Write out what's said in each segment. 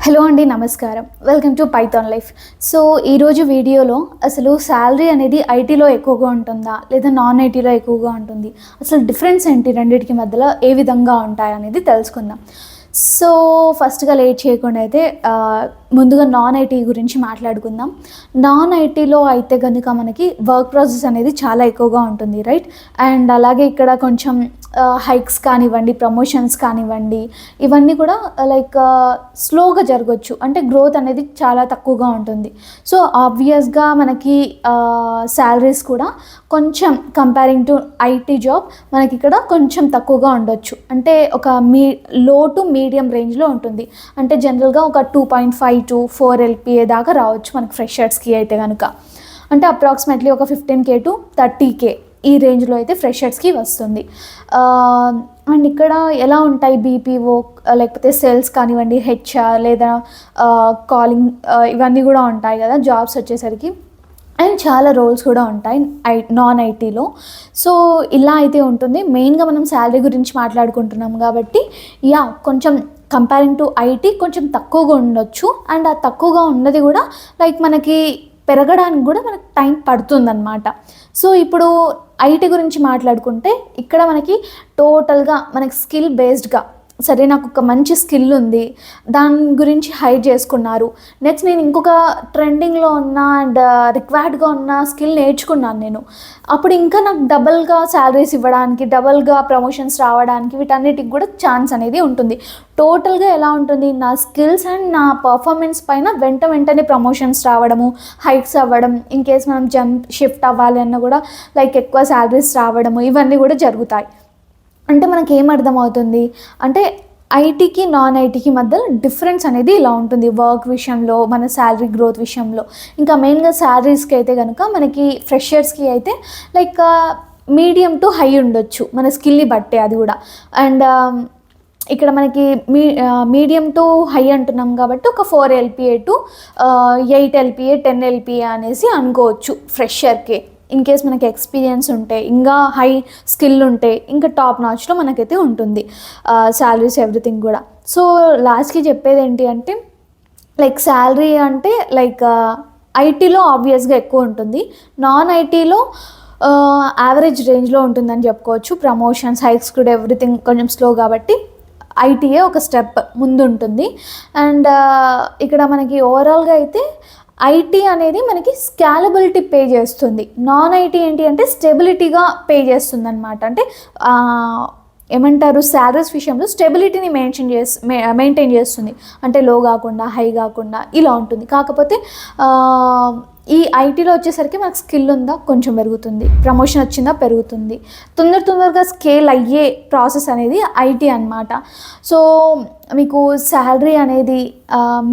Hello అండి, నమస్కారం. Welcome to Python life. So ఈరోజు వీడియోలో అసలు శాలరీ అనేది ఐటీలో ఎక్కువగా ఉంటుందా లేదా నాన్ ఐటీలో ఎక్కువగా ఉంటుంది, అసలు డిఫరెన్స్ ఏంటి, రెండింటికి మధ్యలో ఏ విధంగా ఉంటాయనేది తెలుసుకుందాం. సో ఫస్ట్గా లేట్ చేయకుండా అయితే ముందుగా నాన్ ఐటీ గురించి మాట్లాడుకుందాం. నాన్ ఐటీలో అయితే కనుక మనకి వర్క్ ప్రాసెస్ అనేది చాలా ఎక్కువగా ఉంటుంది, రైట్. అండ్ అలాగే ఇక్కడ కొంచెం హైక్స్ కానివ్వండి, ప్రమోషన్స్ కానివ్వండి, ఇవన్నీ కూడా లైక్ స్లోగా జరగవచ్చు, అంటే గ్రోత్ అనేది చాలా తక్కువగా ఉంటుంది. సో ఆబ్వియస్గా మనకి శాలరీస్ కూడా కొంచెం కంపేరింగ్ టు ఐటీ జాబ్ మనకి ఇక్కడ కొంచెం తక్కువగా ఉండొచ్చు, అంటే ఒక లో టు మీడియం రేంజ్లో ఉంటుంది. అంటే జనరల్గా ఒక 2.5 to 4 LPA దాకా రావచ్చు మనకి ఫ్రెషర్స్కి అయితే కనుక. అంటే అప్రాక్సిమేట్లీ ఒక 15K to 30K ఈ రేంజ్లో అయితే ఫ్రెషర్స్కి వస్తుంది. అండ్ ఇక్కడ ఎలా ఉంటాయి, బీపీఓ లేకపోతే సేల్స్ కానివ్వండి, హెచ్ఆర్ లేదా కాలింగ్, ఇవన్నీ కూడా ఉంటాయి కదా జాబ్స్ వచ్చేసరికి. అండ్ చాలా రోల్స్ కూడా ఉంటాయి నాన్ ఐటీలో. సో ఇలా అయితే ఉంటుంది. మెయిన్గా మనం శాలరీ గురించి మాట్లాడుకుంటున్నాం కాబట్టి కొంచెం కంపేరింగ్ టు ఐటీ కొంచెం తక్కువగా ఉండొచ్చు. అండ్ ఆ తక్కువగా ఉన్నది కూడా లైక్ మనకి పెరగడానికి కూడా మనకి టైం పడుతుందన్నమాట. సో ఇప్పుడు ఐటీ గురించి మాట్లాడుకుంటే ఇక్కడ మనకి టోటల్గా మనకి స్కిల్ బేస్డ్గా, సరే నాకు ఒక మంచి స్కిల్ ఉంది, దాని గురించి హైర్ చేసుకున్నారు, నెక్స్ట్ నేను ఇంకొక ట్రెండింగ్లో ఉన్న అండ్ రిక్వైర్డ్గా ఉన్న స్కిల్ నేర్చుకున్నాను నేను, అప్పుడు ఇంకా నాకు డబల్గా శాలరీస్ ఇవ్వడానికి, డబల్గా ప్రమోషన్స్ రావడానికి, వీటన్నిటికి కూడా ఛాన్స్ అనేది ఉంటుంది. టోటల్గా ఎలా ఉంటుంది, నా స్కిల్స్ అండ్ నా పర్ఫార్మెన్స్ పైన వెంటనే ప్రమోషన్స్ రావడము, హైక్స్ అవ్వడం, ఇన్ కేస్ మనం జంప్ షిఫ్ట్ అవ్వాలి అన్న కూడా లైక్ ఎక్కువ శాలరీస్ రావడము, ఇవన్నీ కూడా జరుగుతాయి. అంటే మనకి ఏమర్థమవుతుంది అంటే ఐటీకి నాన్ ఐటీకి మధ్యలో డిఫరెన్స్ అనేది ఇలా ఉంటుంది వర్క్ విషయంలో, మన శాలరీ గ్రోత్ విషయంలో. ఇంకా మెయిన్గా శాలరీస్కి అయితే కనుక మనకి ఫ్రెషర్స్కి అయితే లైక్ మీడియం టు హై ఉండొచ్చు మన స్కిల్ని బట్టే, అది కూడా. అండ్ ఇక్కడ మనకి మీడియం టు హై అంటున్నాం కాబట్టి ఒక 4 LPA to 8 LPA 10 LPA అనేసి అనుకోవచ్చు ఫ్రెషర్కి. ఇన్ కేస్ మనకి ఎక్స్పీరియన్స్ ఉంటే, ఇంకా హై స్కిల్ ఉంటే, ఇంకా టాప్ నాచ్లో మనకైతే ఉంటుంది శాలరీస్ ఎవ్రీథింగ్ కూడా. సో లాస్ట్కి చెప్పేది ఏంటి అంటే లైక్ శాలరీ అంటే లైక్ ఐటీలో ఆబ్వియస్గా ఎక్కువ ఉంటుంది, నాన్ ఐటీలో యావరేజ్ రేంజ్లో ఉంటుందని చెప్పుకోవచ్చు. ప్రమోషన్స్, హైక్స్ కూడా ఎవ్రీథింగ్ కొంచెం స్లో కాబట్టి ఐటీఏ ఒక స్టెప్ ముందు ఉంటుంది. అండ్ ఇక్కడ మనకి ఓవరాల్గా అయితే ఐటీ అనేది మనకి స్కాలబిలిటీ పే చేస్తుంది, నాన్ ఐటీ ఏంటి అంటే స్టెబిలిటీగా పే చేస్తుంది అనమాట. అంటే ఏమంటారు, శాలరీస్ విషయంలో స్టెబిలిటీని మెయింటైన్ చేస్తుంది, అంటే లో కాకుండా హై కాకుండా ఇలా ఉంటుంది. కాకపోతే ఈ ఐటీలో వచ్చేసరికి మనకు స్కిల్ ఉందా కొంచెం పెరుగుతుంది, ప్రమోషన్ వచ్చిందా పెరుగుతుంది, తొందరగా స్కేల్ అయ్యే ప్రాసెస్ అనేది ఐటీ అనమాట. సో మీకు శాలరీ అనేది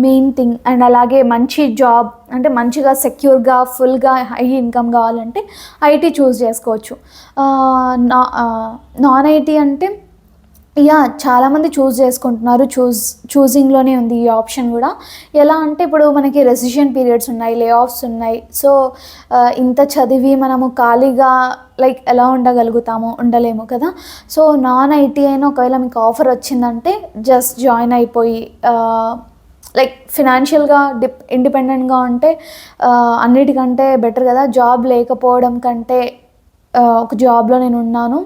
మెయిన్ థింగ్. అండ్ అలాగే మంచి జాబ్, అంటే మంచిగా సెక్యూర్గా ఫుల్గా హై ఇన్కమ్ కావాలంటే ఐటీ చూస్ చేసుకోవచ్చు. నాన్ ఐటీ అంటే చాలామంది చూస్ చేసుకుంటున్నారు, చూజింగ్లోనే ఉంది ఈ ఆప్షన్ కూడా. ఎలా అంటే ఇప్పుడు మనకి రెసిషన్ పీరియడ్స్ ఉన్నాయి, లే ఆఫ్స్ ఉన్నాయి. సో ఇంత చదివి మనము ఖాళీగా లైక్ ఎలా ఉండగలుగుతాము, ఉండలేము కదా. సో నాన్ ఐటీ అయినా ఒకవేళ మీకు ఆఫర్ వచ్చిందంటే జస్ట్ జాయిన్ అయిపోయి లైక్ ఫినాన్షియల్గా ఇండిపెండెంట్గా ఉంటే అన్నిటికంటే బెటర్ కదా. జాబ్ లేకపోవడం కంటే ఒక జాబ్లో నేను ఉన్నాను,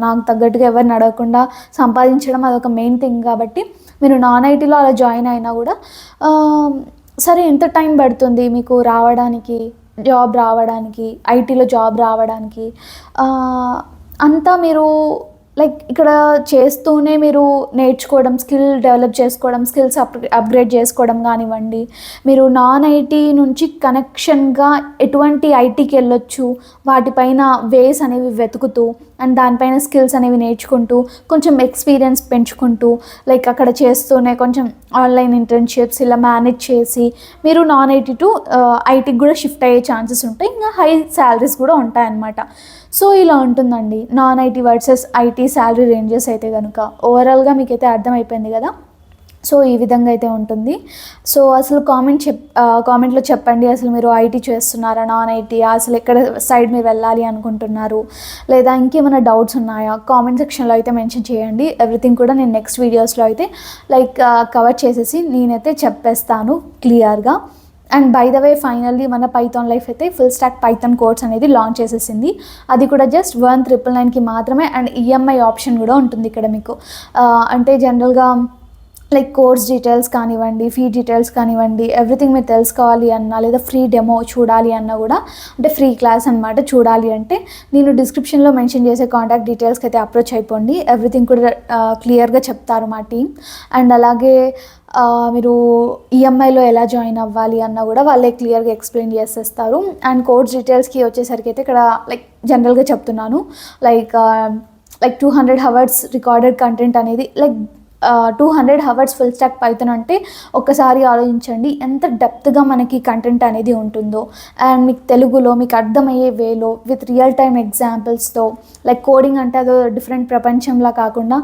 నాకు తగ్గట్టుగా ఎవరిని అడగకుండా సంపాదించడం అదొక మెయిన్ థింగ్. కాబట్టి మీరు నాన్ ఐటీలో అలా జాయిన్ అయినా కూడా సరే ఎంత టైం పడుతుంది మీకు రావడానికి, జాబ్ రావడానికి, ఐటీలో జాబ్ రావడానికి, అంతా మీరు లైక్ ఇక్కడ చేస్తూనే మీరు నేర్చుకోవడం, స్కిల్ డెవలప్ చేసుకోవడం, స్కిల్స్ అప్గ్రేడ్ చేసుకోవడం కానివ్వండి, మీరు నాన్ ఐటీ నుంచి కనెక్షన్గా ఎటువంటి ఐటీకి వెళ్ళొచ్చు, వాటిపైన వేస్ అనేవి వెతుకుతూ అండ్ దానిపైన స్కిల్స్ అనేవి నేర్చుకుంటూ కొంచెం ఎక్స్పీరియన్స్ పెంచుకుంటూ లైక్ అక్కడ చేస్తూనే కొంచెం ఆన్లైన్ ఇంటర్న్షిప్స్ ఇలా మేనేజ్ చేసి మీరు నాన్ ఐటీ టు ఐటీకి కూడా షిఫ్ట్ అయ్యే ఛాన్సెస్ ఉంటాయి, ఇంకా హై శాలరీస్ కూడా ఉంటాయన్నమాట. సో ఇలా ఉంటుందండి non IT versus IT salary ranges అయితే కనుక. ఓవరాల్గా మీకైతే అర్థమైపోయింది కదా. సో ఈ విధంగా అయితే ఉంటుంది. సో అసలు కామెంట్లో చెప్పండి, అసలు మీరు ఐటీ చేస్తున్నారా, నాన్ ఐటీ, అసలు ఎక్కడ సైడ్ మీరు వెళ్ళాలి అనుకుంటున్నారు, లేదా ఇంకేమైనా డౌట్స్ ఉన్నాయా కామెంట్ సెక్షన్లో అయితే మెన్షన్ చేయండి. ఎవ్రీథింగ్ కూడా నేను నెక్స్ట్ వీడియోస్లో అయితే కవర్ చేసేసి నేనైతే చెప్పేస్తాను క్లియర్గా. And by the way finally మన పైథాన్ లైఫ్ అయితే ఫుల్ స్టాక్ పైథాన్ కోర్స్ అనేది లాంచ్ చేసేసింది. అది కూడా జస్ట్ 1999కి మాత్రమే. అండ్ ఈఎంఐ ఆప్షన్ కూడా ఉంటుంది ఇక్కడ మీకు. అంటే జనరల్గా కోర్స్ డీటెయిల్స్ కానివ్వండి, ఫీ డీటెయిల్స్ కానివ్వండి, ఎవ్రీథింగ్ మీరు తెలుసుకోవాలి అన్నా, లేదా ఫ్రీ డెమో చూడాలి అన్నా కూడా, అంటే ఫ్రీ క్లాస్ అనమాట చూడాలి అంటే, నేను డిస్క్రిప్షన్లో మెన్షన్ చేసే కాంటాక్ట్ డీటెయిల్స్కి అయితే అప్రోచ్ అయిపోండి. ఎవ్రీథింగ్ కూడా క్లియర్గా చెప్తారు మా టీం. అండ్ అలాగే మీరు ఈఎంఐలో ఎలా జాయిన్ అవ్వాలి అన్నా కూడా వాళ్ళే క్లియర్గా ఎక్స్ప్లెయిన్ చేసేస్తారు. అండ్ కోర్స్ డీటెయిల్స్కి వచ్చేసరికి అయితే ఇక్కడ జనరల్గా చెప్తున్నాను, 200 అవర్స్ రికార్డెడ్ కంటెంట్ అనేది 200 అవర్స్ ఫుల్ స్టాక్ పైథాన్ అంటే ఒక్కసారి ఆలోచించండి ఎంత డెప్త్గా మనకి కంటెంట్ అనేది ఉంటుందో. అండ్ మీకు తెలుగులో మీకు అర్థమయ్యే వేలో విత్ రియల్ టైమ్ ఎగ్జాంపుల్స్తో, కోడింగ్ అంటే అదో డిఫరెంట్ ప్రపంచంలా కాకుండా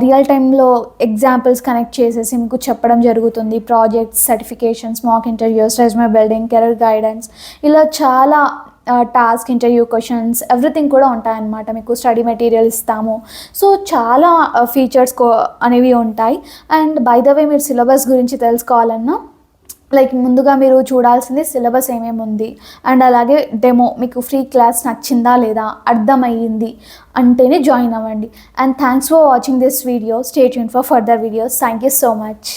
రియల్ టైంలో ఎగ్జాంపుల్స్ కనెక్ట్ చేసేసి మీకు చెప్పడం జరుగుతుంది. Projects, certifications, mock interviews, resume building, career guidance, ఇలా చాలా టాస్క్, ఇంటర్వ్యూ క్వశ్చన్స్, ఎవ్రీథింగ్ కూడా ఉంటాయన్నమాట. మీకు స్టడీ మెటీరియల్ ఇస్తాము. సో చాలా ఫీచర్స్ అనేవి ఉంటాయి. అండ్ బై ద వే మీరు సిలబస్ గురించి తెలుసుకోవాలన్నా ముందుగా మీరు చూడాల్సింది సిలబస్ ఏమేమి ఉంది, అండ్ అలాగే డెమో మీకు ఫ్రీ క్లాస్ నచ్చిందా లేదా, అర్థమయ్యింది అంటేనే జాయిన్ అవ్వండి. And thanks for watching this video. Stay tune for further videos. Thank you so much.